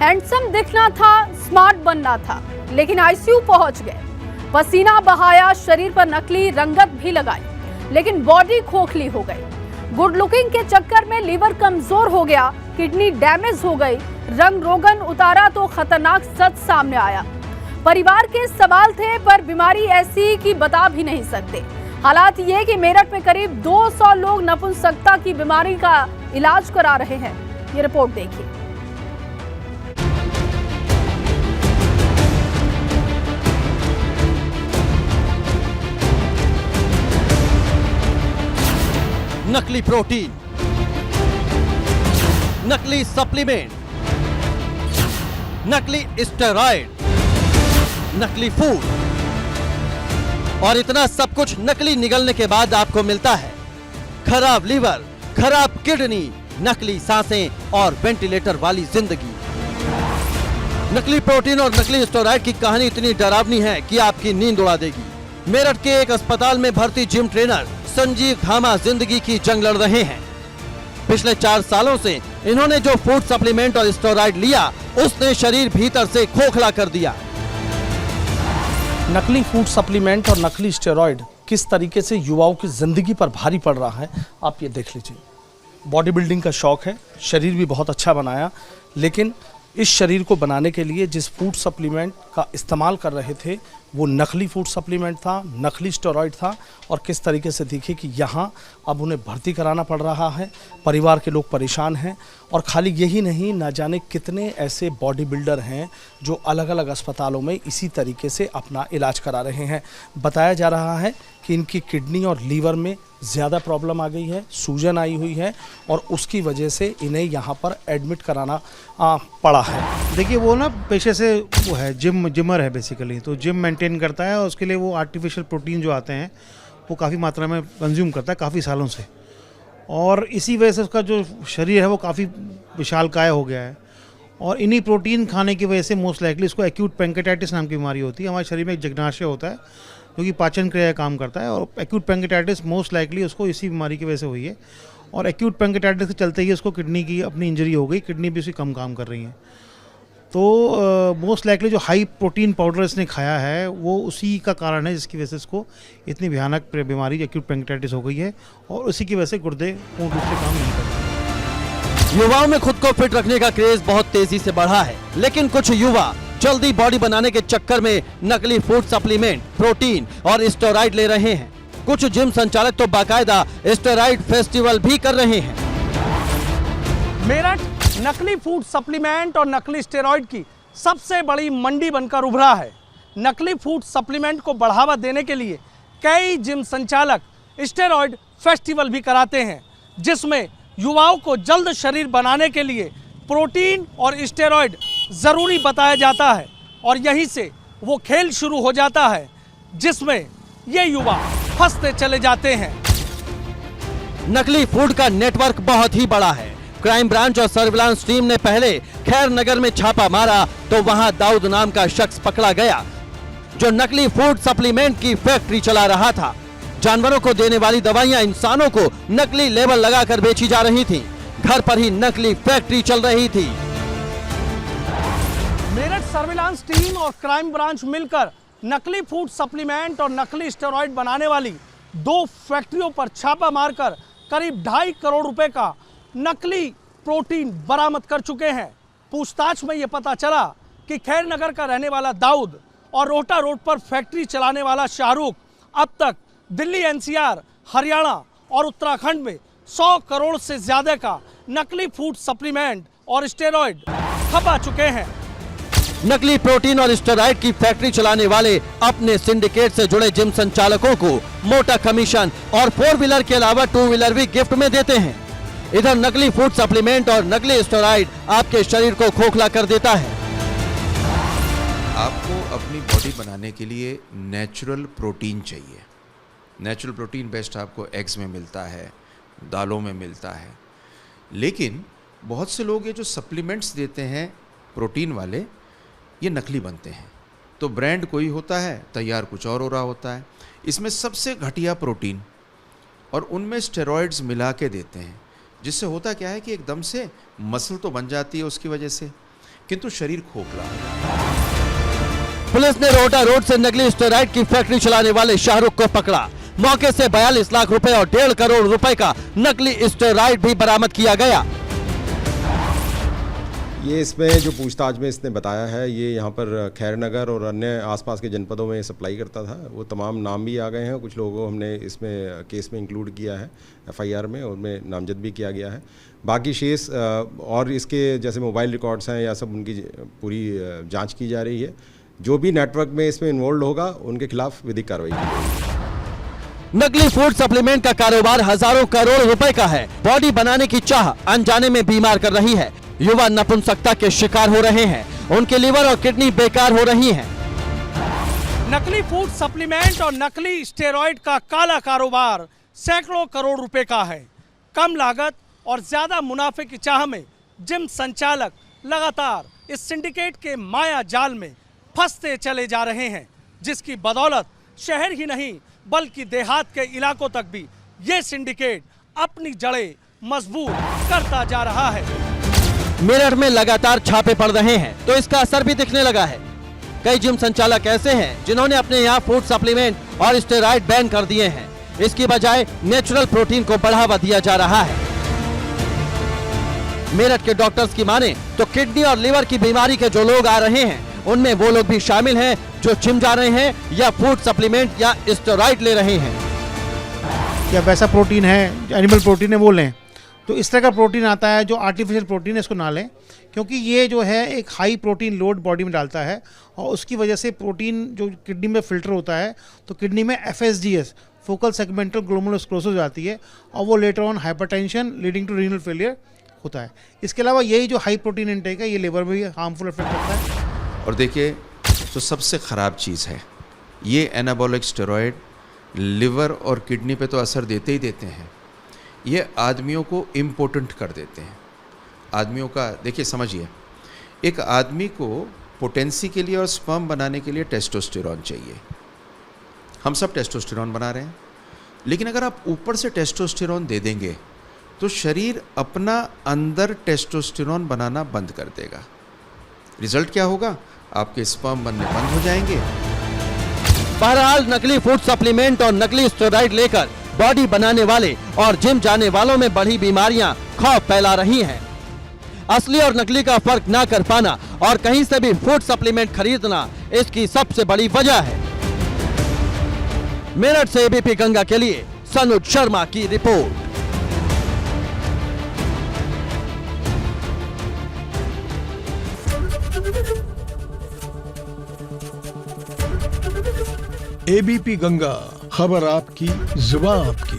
Handsome दिखना था, smart बनना था, लेकिन आईसीयू पहुंच गए। पसीना बहाया, शरीर पर नकली रंगत भी लगाई, लेकिन बॉडी खोखली हो गई। गुड लुकिंग के चक्कर में लीवर कमजोर हो गया, किडनी डैमेज हो गई, रंग रोगन उतारा तो खतरनाक सच सामने आया। परिवार के सवाल थे, पर बीमारी ऐसी कि बता भी नहीं सकते। हालात ये कि मेरठ में करीब 200 लोग नपुंसकता की बीमारी का इलाज करा रहे हैं। ये रिपोर्ट देखिए। नकली प्रोटीन, नकली सप्लीमेंट, नकली स्टेरॉइड, नकली फूड और इतना सब कुछ नकली निगलने के बाद आपको मिलता है खराब लीवर, खराब किडनी, नकली सांसें और वेंटिलेटर वाली जिंदगी। नकली प्रोटीन और नकली स्टेरॉइड की कहानी इतनी डरावनी है कि आपकी नींद उड़ा देगी। मेरठ के एक अस्पताल में भर्ती जिम ट्रेनर संजीव धामा जिंदगी की जंग लड़ रहे हैं। पिछले 4 सालों से इन्होंने जो फूड सप्लीमेंट और स्टेरॉइड लिया, उसने शरीर भीतर से खोखला कर दिया। नकली फूड सप्लीमेंट और नकली स्टेरॉइड किस तरीके से युवाओं की जिंदगी पर भारी पड़ रहा है, आप ये देख लीजिए। बॉडी बिल्डिंग का शौक है, शरीर भी बहुत अच्छा बनाया, लेकिन इस शरीर को बनाने के लिए जिस फूड सप्लीमेंट का इस्तेमाल कर रहे थे वो नकली फूड सप्लीमेंट था, नकली स्टेरॉइड था। और किस तरीके से देखिए कि यहाँ अब उन्हें भर्ती कराना पड़ रहा है। परिवार के लोग परेशान हैं। और खाली यही नहीं, ना जाने कितने ऐसे बॉडी बिल्डर हैं जो अलग अलग अस्पतालों में इसी तरीके से अपना इलाज करा रहे हैं। बताया जा रहा है कि इनकी किडनी और लीवर में ज़्यादा प्रॉब्लम आ गई है, सूजन आई हुई है और उसकी वजह से इन्हें यहाँ पर एडमिट कराना पड़ा है। देखिए वो ना पेशे से वो है जिमर है बेसिकली, तो जिम मेंटेन करता है और उसके लिए वो आर्टिफिशियल प्रोटीन जो आते हैं वो काफ़ी मात्रा में कंज्यूम करता है काफ़ी सालों से, और इसी वजह से उसका जो शरीर है वो काफ़ी विशालकाय हो गया है। और इन्हीं प्रोटीन खाने की वजह से मोस्ट लाइकली इसको एक्यूट पैंक्रेटाइटिस नाम की बीमारी होती है। हमारे शरीर में एक जगनाशय होता है जो कि पाचन क्रिया काम करता है, और एक्यूट पैंक्रेटाइटिस मोस्ट लाइकली उसको इसी बीमारी की वजह से हुई है। और एक्यूट पैंक्रेटाइटिस के चलते ही उसको किडनी की अपनी इंजरी हो गई, किडनी भी उसकी कम काम कर रही है। तो मोस्ट लाइकली जो हाई प्रोटीन पाउडर इसने खाया है वो उसी का कारण है जिसकी वजह से इसको इतनी भयानक बीमारी एक्यूट पैंक्रेटाइटिस हो गई है, और उसी की वजह से गुर्दे पूर्ण रूप से काम नहीं करते। युवाओं में खुद को फिट रखने का क्रेज बहुत तेजी से बढ़ा है, लेकिन कुछ युवा जल्दी बॉडी बनाने के चक्कर में नकली फूड सप्लीमेंट, प्रोटीन और स्टेरॉइड ले रहे हैं। कुछ जिम संचालक तो बाकायदा स्टेरॉइड फेस्टिवल भी कर रहे हैं। मेरठ नकली फूड सप्लीमेंट और नकली स्टेरॉइड की सबसे बड़ी मंडी बनकर उभरा है। नकली फूड सप्लीमेंट को बढ़ावा देने के लिए कई जिम संचालक स्टेरॉइड फेस्टिवल भी कराते हैं, जिसमें युवाओं को जल्द शरीर बनाने के लिए प्रोटीन और स्टेरॉइड ज़रूरी बताया जाता है। और यहीं से वो खेल शुरू हो जाता है जिसमें ये युवा फंसते चले जाते हैं। नकली फूड का नेटवर्क बहुत ही बड़ा है। क्राइम ब्रांच और सर्विलांस टीम ने पहले खैर नगर में छापा मारा तो वहां दाऊद नाम का शख्स पकड़ा गया जो नकली फूड सप्लीमेंट की फैक्ट्री चला रहा था। जानवरों को देने वाली दवाइयां इंसानों को नकली लेबल लगाकर बेची जा रही थी। घर पर ही नकली फैक्ट्री चल रही थी। मेरठ सर्विलांस टीम और क्राइम ब्रांच मिलकर नकली फूड सप्लीमेंट और नकली स्टेरॉइड बनाने वाली 2 फैक्ट्रियों पर छापा मारकर करीब 2.5 करोड़ रुपए का नकली प्रोटीन बरामद कर चुके हैं। पूछताछ में यह पता चला कि खैर नगर का रहने वाला दाऊद और रोहटा रोड पर फैक्ट्री चलाने वाला शाहरुख अब तक दिल्ली, एनसीआर, हरियाणा और उत्तराखंड में 100 करोड़ से ज्यादा का नकली फूड सप्लीमेंट और स्टेरॉइड खपा चुके हैं। नकली प्रोटीन और स्टेरॉइड की फैक्ट्री चलाने वाले अपने सिंडिकेट से जुड़े जिम संचालकों को मोटा कमीशन और 4 व्हीलर के अलावा 2 व्हीलर भी गिफ्ट में देते हैं। इधर नकली फूड सप्लीमेंट और नकली स्टेरॉइड आपके शरीर को खोखला कर देता है। आपको अपनी बॉडी बनाने के लिए नेचुरल प्रोटीन चाहिए। नेचुरल प्रोटीन बेस्ट आपको एग्स में मिलता है, दालों में मिलता है, लेकिन बहुत से लोग ये जो सप्लीमेंट्स देते हैं प्रोटीन वाले, ये नकली बनते हैं। तो ब्रांड कोई होता है, तैयार कुछ और हो रहा होता है। इसमें सबसे घटिया प्रोटीन और उनमें स्टेरॉइड्स मिला के देते हैं, जिससे होता क्या है कि एकदम से मसल तो बन जाती है उसकी वजह से, किंतु शरीर खोखला है। पुलिस ने रोहटा रोड से नकली स्टेरॉइड की फैक्ट्री चलाने वाले शाहरुख को पकड़ा। मौके से 42 लाख रुपए और 1.5 करोड़ रुपए का नकली स्टेरॉइड भी बरामद किया गया। ये इसमें जो पूछताछ में इसने बताया है, ये यहाँ पर खैरनगर और अन्य आसपास के जनपदों में सप्लाई करता था। वो तमाम नाम भी आ गए हैं, कुछ लोगों को हमने इसमें केस में इंक्लूड किया है, एफआईआर में, उनमें नामजद भी किया गया है। बाकी शेष और इसके जैसे मोबाइल रिकॉर्ड्स हैं या सब, उनकी पूरी जांच की जा रही है। जो भी नेटवर्क में इसमें इन्वॉल्व होगा उनके खिलाफ विधिक कार्रवाई की जाएगी। नकली फूड सप्लीमेंट का कारोबार हजारों करोड़ रुपए का है। बॉडी बनाने की चाह अनजाने में बीमार कर रही है। युवा नपुंसकता के शिकार हो रहे हैं, उनके लीवर और किडनी बेकार हो रही हैं। नकली फूड सप्लीमेंट और नकली स्टेरॉइड का काला कारोबार सैकड़ों करोड़ रुपए का है। कम लागत और ज्यादा मुनाफे की चाह में जिम संचालक लगातार इस सिंडिकेट के माया जाल में फंसते चले जा रहे हैं, जिसकी बदौलत शहर ही नहीं बल्कि देहात के इलाकों तक भी ये सिंडिकेट अपनी जड़ें मजबूत करता जा रहा है। मेरठ में लगातार छापे पड़ रहे हैं तो इसका असर भी दिखने लगा है। कई जिम संचालक ऐसे हैं जिन्होंने अपने यहाँ फूड सप्लीमेंट और स्टेरॉइड बैन कर दिए हैं। इसकी बजाय नेचुरल प्रोटीन को बढ़ावा दिया जा रहा है। मेरठ के डॉक्टर्स की माने तो किडनी और लीवर की बीमारी के जो लोग आ रहे हैं उनमें वो लोग भी शामिल हैं जो जिम जा रहे हैं या फूड सप्लीमेंट या स्टेरॉइड ले रहे हैं। या वैसा प्रोटीन है, एनिमल प्रोटीन है, वो लें। तो इस तरह का प्रोटीन आता है जो आर्टिफिशियल प्रोटीन है, इसको ना लें, क्योंकि ये जो है एक हाई प्रोटीन लोड बॉडी में डालता है और उसकी वजह से प्रोटीन जो किडनी में फिल्टर होता है तो किडनी में FSGS, फोकल सेगमेंटल ग्लोमेरुलोस्क्लेरोसिस हो जाती है और वो letter on hypertension leading to renal failure होता है। इसके अलावा यही जो हाई प्रोटीन इनटेक है ये लिवर में भी हार्मफुल इफेक्ट करता है। और देखिए, जो सबसे ख़राब चीज़ है, ये एनाबॉलिक स्टेरॉयड लिवर और किडनी पे तो असर देते ही देते हैं, ये आदमियों को इम्पोर्टेंट कर देते हैं। आदमियों का देखिए, समझिए, एक आदमी को पोटेंसी के लिए और स्पर्म बनाने के लिए टेस्टोस्टेरॉन चाहिए। हम सब टेस्टोस्टेरॉन बना रहे हैं, लेकिन अगर आप ऊपर से टेस्टोस्टेरॉन दे देंगे तो शरीर अपना अंदर टेस्टोस्टेरॉन बनाना बंद कर देगा। रिजल्ट क्या होगा? आपके स्पर्म बनने बंद हो जाएंगे। बहरहाल नकली फूड सप्लीमेंट और नकली स्टेरॉइड लेकर बॉडी बनाने वाले और जिम जाने वालों में बड़ी बीमारियां खौफ फैला रही हैं। असली और नकली का फर्क ना कर पाना और कहीं से भी फूड सप्लीमेंट खरीदना इसकी सबसे बड़ी वजह है। मेरठ से एबीपी गंगा के लिए सनुज शर्मा की रिपोर्ट। एबीपी गंगा, खबर आपकी, जुबान आपकी।